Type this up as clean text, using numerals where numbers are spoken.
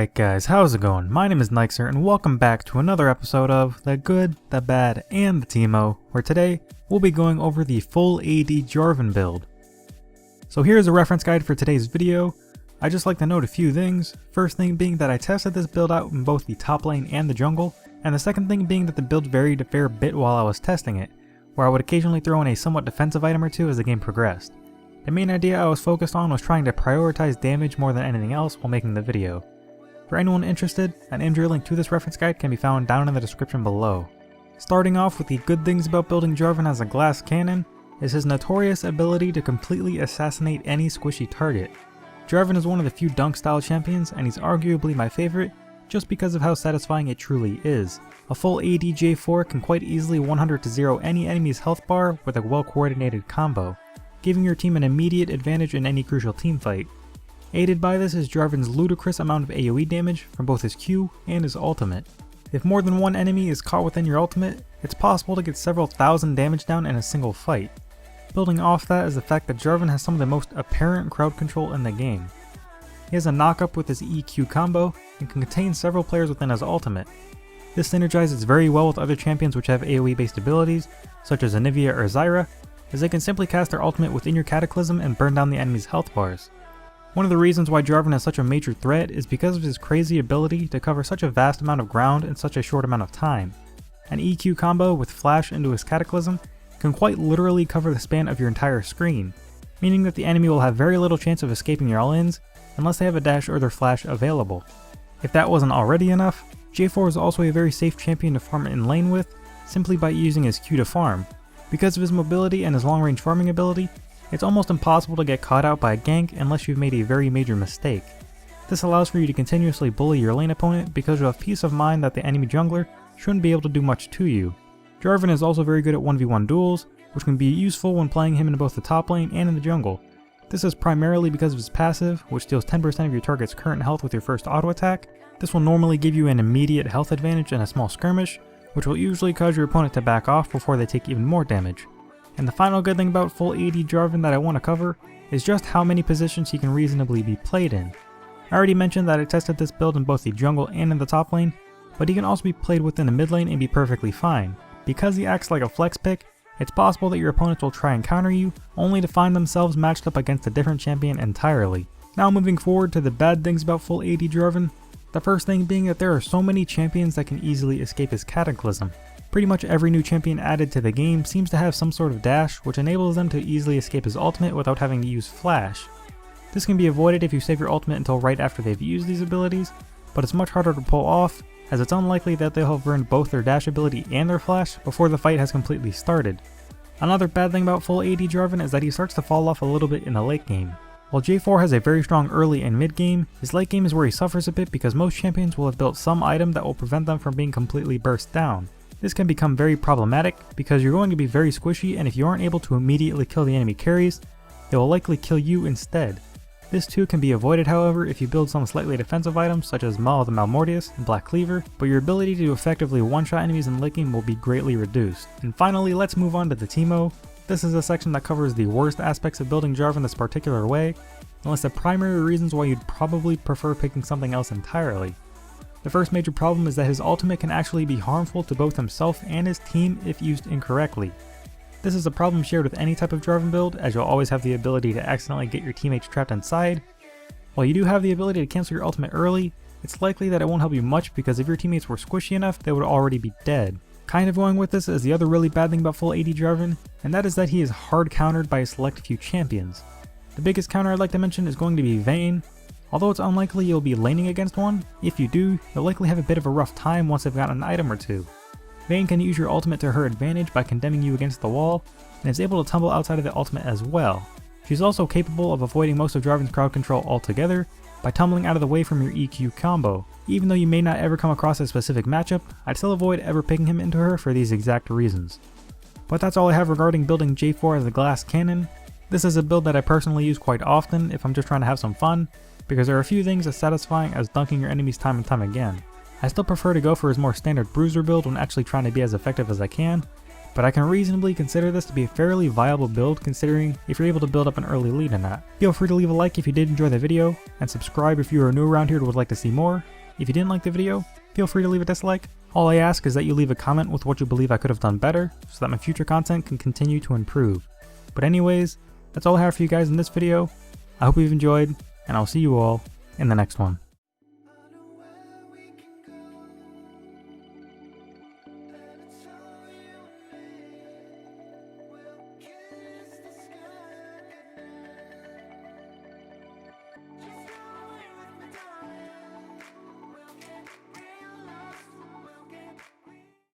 Alright guys, how's it going? My name is Nyxre and welcome back to another episode of The Good, The Bad, and the Teemo, where today we'll be going over the full AD Jarvan build. So here's a reference guide for today's video. I'd just like to note a few things. First thing being that I tested this build out in both the top lane and the jungle, and the second thing being that the build varied a fair bit while I was testing it, where I would occasionally throw in a somewhat defensive item or two as the game progressed. The main idea I was focused on was trying to prioritize damage more than anything else while making the video. For anyone interested, an injury link to this reference guide can be found down in the description below. Starting off with the good things about building Jarvan as a glass cannon is his notorious ability to completely assassinate any squishy target. Jarvan is one of the few dunk style champions, and he's arguably my favorite just because of how satisfying it truly is. A full AD J4 can quite easily 100-0 any enemy's health bar with a well coordinated combo, giving your team an immediate advantage in any crucial team fight. Aided by this is Jarvan's ludicrous amount of AoE damage from both his Q and his ultimate. If more than one enemy is caught within your ultimate, it's possible to get several thousand damage down in a single fight. Building off that is the fact that Jarvan has some of the most apparent crowd control in the game. He has a knock-up with his EQ combo and can contain several players within his ultimate. This synergizes very well with other champions which have AoE based abilities, such as Anivia or Zyra, as they can simply cast their ultimate within your Cataclysm and burn down the enemy's health bars. One of the reasons why Jarvan is such a major threat is because of his crazy ability to cover such a vast amount of ground in such a short amount of time. An EQ combo with Flash into his Cataclysm can quite literally cover the span of your entire screen, meaning that the enemy will have very little chance of escaping your all-ins unless they have a dash or their flash available. If that wasn't already enough, J4 is also a very safe champion to farm in lane with, simply by using his Q to farm. Because of his mobility and his long range farming ability, it's almost impossible to get caught out by a gank unless you've made a very major mistake. This allows for you to continuously bully your lane opponent because you have peace of mind that the enemy jungler shouldn't be able to do much to you. Jarvan is also very good at 1v1 duels, which can be useful when playing him in both the top lane and in the jungle. This is primarily because of his passive, which deals 10% of your target's current health with your first auto attack. This will normally give you an immediate health advantage in a small skirmish, which will usually cause your opponent to back off before they take even more damage. And the final good thing about full AD Jarvan that I want to cover is just how many positions he can reasonably be played in. I already mentioned that I tested this build in both the jungle and in the top lane, but he can also be played within the mid lane and be perfectly fine. Because he acts like a flex pick, it's possible that your opponents will try and counter you, only to find themselves matched up against a different champion entirely. Now moving forward to the bad things about full AD Jarvan, the first thing being that there are so many champions that can easily escape his Cataclysm. Pretty much every new champion added to the game seems to have some sort of dash which enables them to easily escape his ultimate without having to use flash. This can be avoided if you save your ultimate until right after they've used these abilities, but it's much harder to pull off as it's unlikely that they'll have burned both their dash ability and their flash before the fight has completely started. Another bad thing about full AD Jarvan is that he starts to fall off a little bit in the late game. While J4 has a very strong early and mid game, his late game is where he suffers a bit because most champions will have built some item that will prevent them from being completely burst down. This can become very problematic because you're going to be very squishy, and if you aren't able to immediately kill the enemy carries, they will likely kill you instead. This too can be avoided however if you build some slightly defensive items such as Maul of the Malmortius and Black Cleaver, but your ability to effectively one-shot enemies in late game will be greatly reduced. And finally, let's move on to the Teemo. This is a section that covers the worst aspects of building Jarvan this particular way, and lists the primary reasons why you'd probably prefer picking something else entirely. The first major problem is that his ultimate can actually be harmful to both himself and his team if used incorrectly. This is a problem shared with any type of Jarvan build, as you'll always have the ability to accidentally get your teammates trapped inside. While you do have the ability to cancel your ultimate early, it's likely that it won't help you much because if your teammates were squishy enough, they would already be dead. Kind of going with this is the other really bad thing about full AD Jarvan, and that is that he is hard countered by a select few champions. The biggest counter I'd like to mention is going to be Vayne. Although it's unlikely you'll be laning against one, if you do, you'll likely have a bit of a rough time once they've gotten an item or two. Vayne can use your ultimate to her advantage by condemning you against the wall, and is able to tumble outside of the ultimate as well. She's also capable of avoiding most of Jarvan's crowd control altogether by tumbling out of the way from your EQ combo. Even though you may not ever come across a specific matchup, I'd still avoid ever picking him into her for these exact reasons. But that's all I have regarding building J4 as a glass cannon. This is a build that I personally use quite often if I'm just trying to have some fun, because there are a few things as satisfying as dunking your enemies time and time again. I still prefer to go for his more standard bruiser build when actually trying to be as effective as I can, but I can reasonably consider this to be a fairly viable build considering if you're able to build up an early lead in that. Feel free to leave a like if you did enjoy the video, and subscribe if you are new around here and would like to see more. If you didn't like the video, feel free to leave a dislike. All I ask is that you leave a comment with what you believe I could have done better, so that my future content can continue to improve. But anyways, that's all I have for you guys in this video. I hope you've enjoyed, and I'll see you all in the next one.